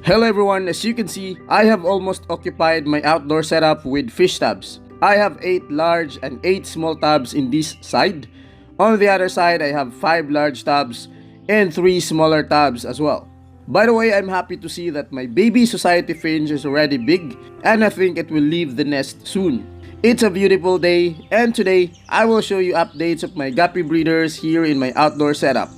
Hello everyone, as you can see, I have almost occupied my outdoor setup with fish tubs. I have 8 large and 8 small tubs in this side. On the other side, I have 5 large tubs and 3 smaller tubs as well. By the way, I'm happy to see that my baby society finch is already big and I think it will leave the nest soon. It's a beautiful day and today I will show you updates of my guppy breeders here in my outdoor setup.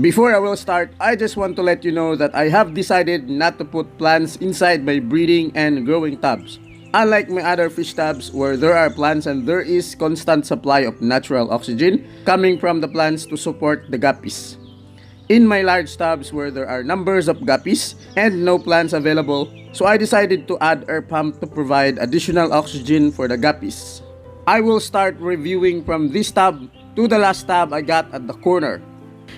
Before I will start, I just want to let you know that I have decided not to put plants inside my breeding and growing tubs. Unlike my other fish tubs where there are plants and there is constant supply of natural oxygen coming from the plants to support the guppies. In my large tubs where there are numbers of guppies and no plants available, so I decided to add air pump to provide additional oxygen for the guppies. I will start reviewing from this tub to the last tub I got at the corner.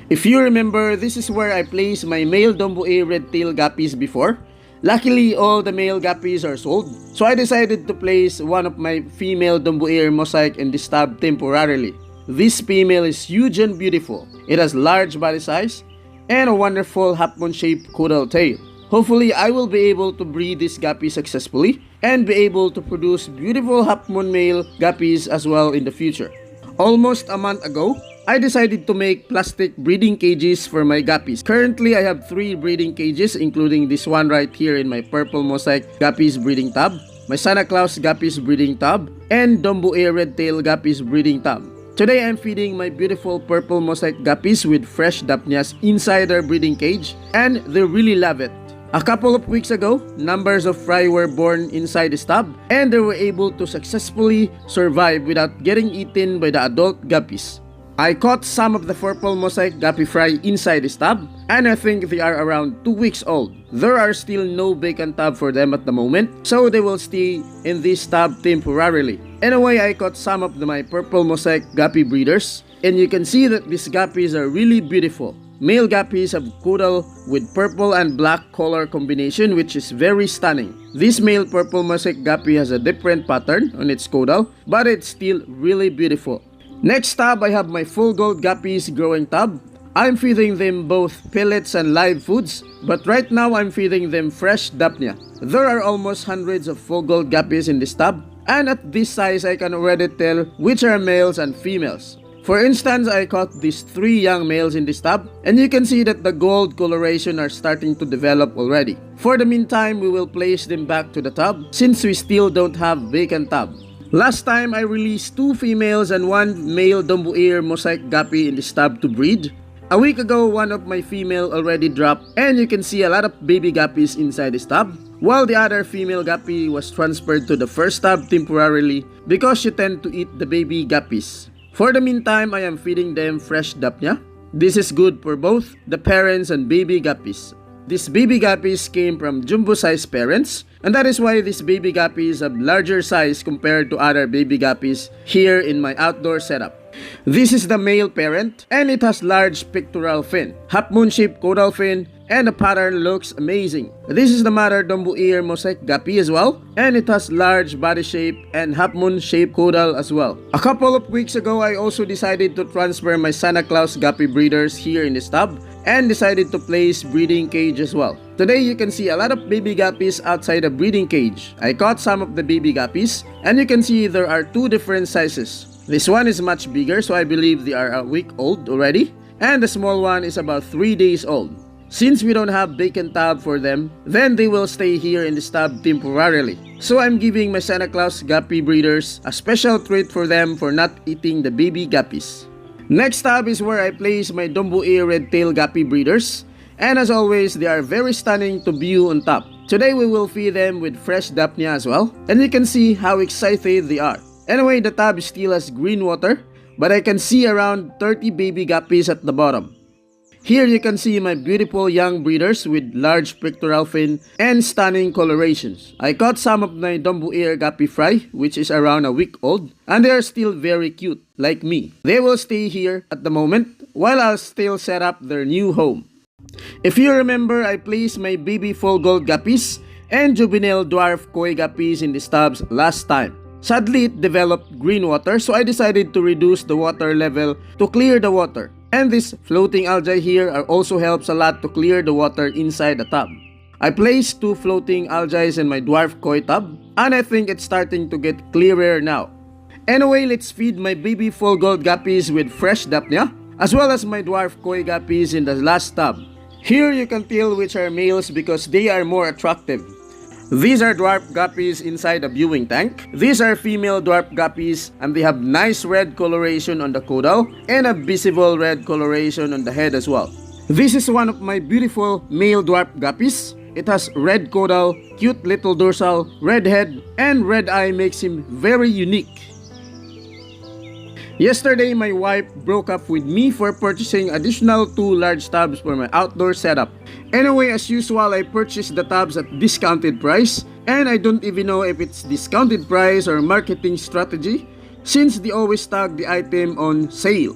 If you remember, this is where I placed my male Dumbo red-tail guppies before. Luckily, all the male guppies are sold, so I decided to place one of my female Dumbo mosaic in this tub temporarily. This female is huge and beautiful. It has large body size and a wonderful half-moon-shaped caudal tail. Hopefully, I will be able to breed this guppy successfully and be able to produce beautiful half-moon male guppies as well in the future. Almost a month ago, I decided to make plastic breeding cages for my guppies. Currently, I have 3 breeding cages, including this one right here in my purple mosaic guppies breeding tub, my Santa Claus guppies breeding tub, and Dumbo red-tail guppies breeding tub. Today, I'm feeding my beautiful purple mosaic guppies with fresh dapnias inside their breeding cage, and they really love it. A couple of weeks ago, numbers of fry were born inside this tub, and they were able to successfully survive without getting eaten by the adult guppies. I caught some of the purple mosaic guppy fry inside this tub, and I think they are around 2 weeks old. There are still no vacant tub for them at the moment, so they will stay in this tub temporarily. Anyway, I caught some of my purple mosaic guppy breeders, and you can see that these guppies are really beautiful. Male guppies have caudal with purple and black color combination, which is very stunning. This male purple mosaic guppy has a different pattern on its caudal, but it's still really beautiful. Next tub, I have my full gold guppies growing tub. I'm feeding them both pellets and live foods, but right now I'm feeding them fresh dapnia. There are almost hundreds of full gold guppies in this tub, and at this size I can already tell which are males and females. For instance, I caught these 3 young males in this tub, and you can see that the gold coloration are starting to develop already. For the meantime, we will place them back to the tub since we still don't have vacant tub. Last time, I released 2 females and 1 male Dumbo mosaic guppy in this tub to breed. A week ago, one of my female already dropped, and you can see a lot of baby guppies inside this tub, while the other female guppy was transferred to the first tub temporarily because she tend to eat the baby guppies. For the meantime, I am feeding them fresh dapnia. This is good for both the parents and baby guppies. These baby guppies came from jumbo-sized parents, and that is why these baby guppies have larger size compared to other baby guppies here in my outdoor setup. This is the male parent, and it has large pectoral fin, half-moon shaped caudal fin, and the pattern looks amazing. This is the mother Dumbo mosaic guppy as well, and it has large body shape and half-moon shaped caudal as well. A couple of weeks ago, I also decided to transfer my Santa Claus guppy breeders here in this tub, and decided to place breeding cage as well. Today you can see a lot of baby guppies outside the breeding cage. I caught some of the baby guppies, and you can see there are 2 different sizes. This one is much bigger, so I believe they are a week old already, and the small one is about 3 days old. Since we don't have vacant tub for them, then they will stay here in this tub temporarily. So I'm giving my Santa Claus guppy breeders a special treat for them for not eating the baby guppies. Next tub is where I place my Dumbo red-tail guppy breeders, and as always, they are very stunning to view on top. Today we will feed them with fresh dapnia as well, and you can see how excited they are. Anyway, the tub still has green water, but I can see around 30 baby guppies at the bottom. Here you can see my beautiful young breeders with large pectoral fin and stunning colorations. I caught some of my Dumbo guppy fry, which is around a week old, and they are still very cute, like me. They will stay here at the moment while I'll still set up their new home. If you remember, I placed my baby full gold guppies and juvenile dwarf koi guppies in these tubs last time. Sadly, it developed green water, so I decided to reduce the water level to clear the water. And this floating algae here also helps a lot to clear the water inside the tub. I placed 2 floating algae in my dwarf koi tub, and I think it's starting to get clearer now. Anyway, let's feed my baby full gold guppies with fresh dapnia, as well as my dwarf koi guppies in the last tub. Here you can tell which are males because they are more attractive. These are dwarf guppies inside the viewing tank. These are female dwarf guppies, and they have nice red coloration on the caudal and a visible red coloration on the head as well. This is one of my beautiful male dwarf guppies. It has red caudal, cute little dorsal, red head, and red eye makes him very unique. Yesterday, my wife broke up with me for purchasing additional 2 large tubs for my outdoor setup. Anyway, as usual, I purchased the tubs at discounted price, and I don't even know if it's discounted price or marketing strategy since they always tag the item on sale.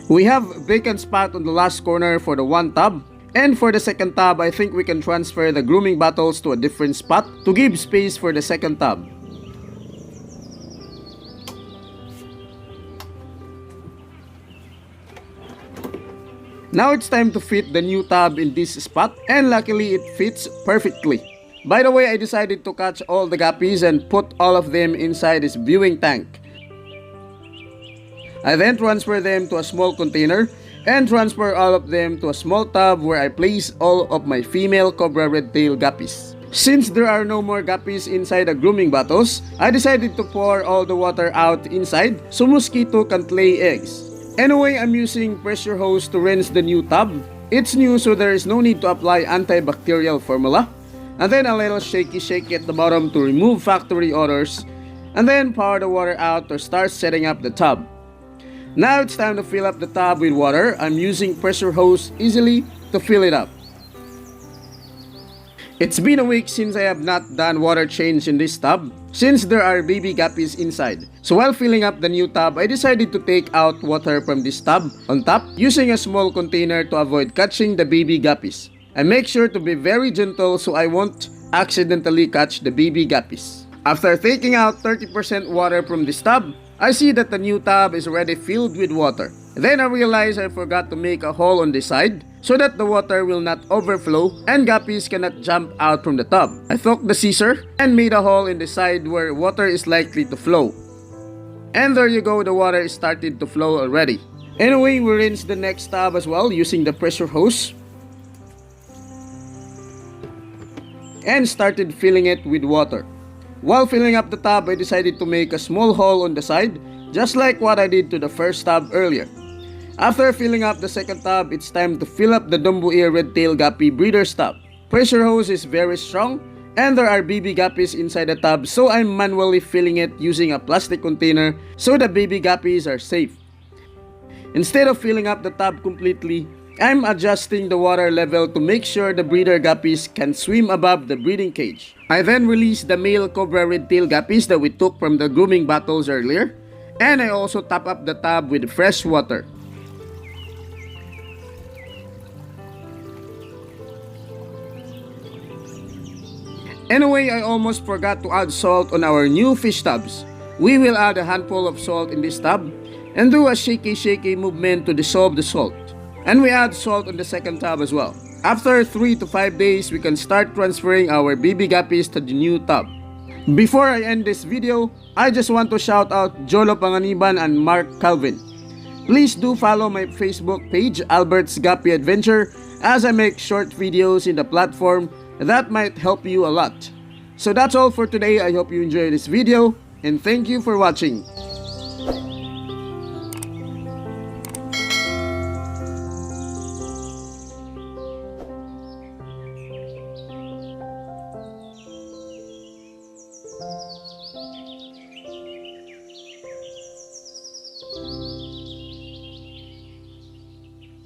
We have vacant spot on the last corner for the 1 tub, and for the second tub, I think we can transfer the grooming bottles to a different spot to give space for the second tub. Now it's time to fit the new tub in this spot, and luckily it fits perfectly. By the way, I decided to catch all the guppies and put all of them inside this viewing tank. I then transfer them to a small container and transfer all of them to a small tub where I place all of my female cobra red-tailed guppies. Since there are no more guppies inside the grooming bottles, I decided to pour all the water out inside so mosquito can't lay eggs. Anyway, I'm using pressure hose to rinse the new tub. It's new, so there is no need to apply antibacterial formula. And then a little shake at the bottom to remove factory odors. And then pour the water out to start setting up the tub. Now it's time to fill up the tub with water. I'm using pressure hose easily to fill it up. It's been a week since I have not done water change in this tub, since there are baby guppies inside. So while filling up the new tub, I decided to take out water from this tub on top using a small container to avoid catching the baby guppies. I make sure to be very gentle so I won't accidentally catch the baby guppies. After taking out 30% water from this tub, I see that the new tub is already filled with water. Then I realize I forgot to make a hole on the side so that the water will not overflow and guppies cannot jump out from the tub. I took the scissor and made a hole in the side where water is likely to flow. And there you go, the water is started to flow already. Anyway, we rinse the next tub as well using the pressure hose and started filling it with water. While filling up the tub, I decided to make a small hole on the side, just like what I did to the first tub earlier. After filling up the second tub, it's time to fill up the Dumbo ear red-tailed guppy breeder's tub. Pressure hose is very strong, and there are baby guppies inside the tub, so I'm manually filling it using a plastic container so the baby guppies are safe. Instead of filling up the tub completely, I'm adjusting the water level to make sure the breeder guppies can swim above the breeding cage. I then release the male cobra red-tailed guppies that we took from the grooming bottles earlier, and I also top up the tub with fresh water. Anyway, I almost forgot to add salt on our new fish tubs. We will add a handful of salt in this tub and do a shaky movement to dissolve the salt. And we add salt on the second tub as well. After 3 to 5 days, we can start transferring our baby guppies to the new tub. Before I end this video, I just want to shout out Jolo Panganiban and Mark Calvin. Please do follow my Facebook page, Albert's Guppy Adventure, as I make short videos in the platform that might help you a lot. So that's all for today. I hope you enjoyed this video, and thank you for watching.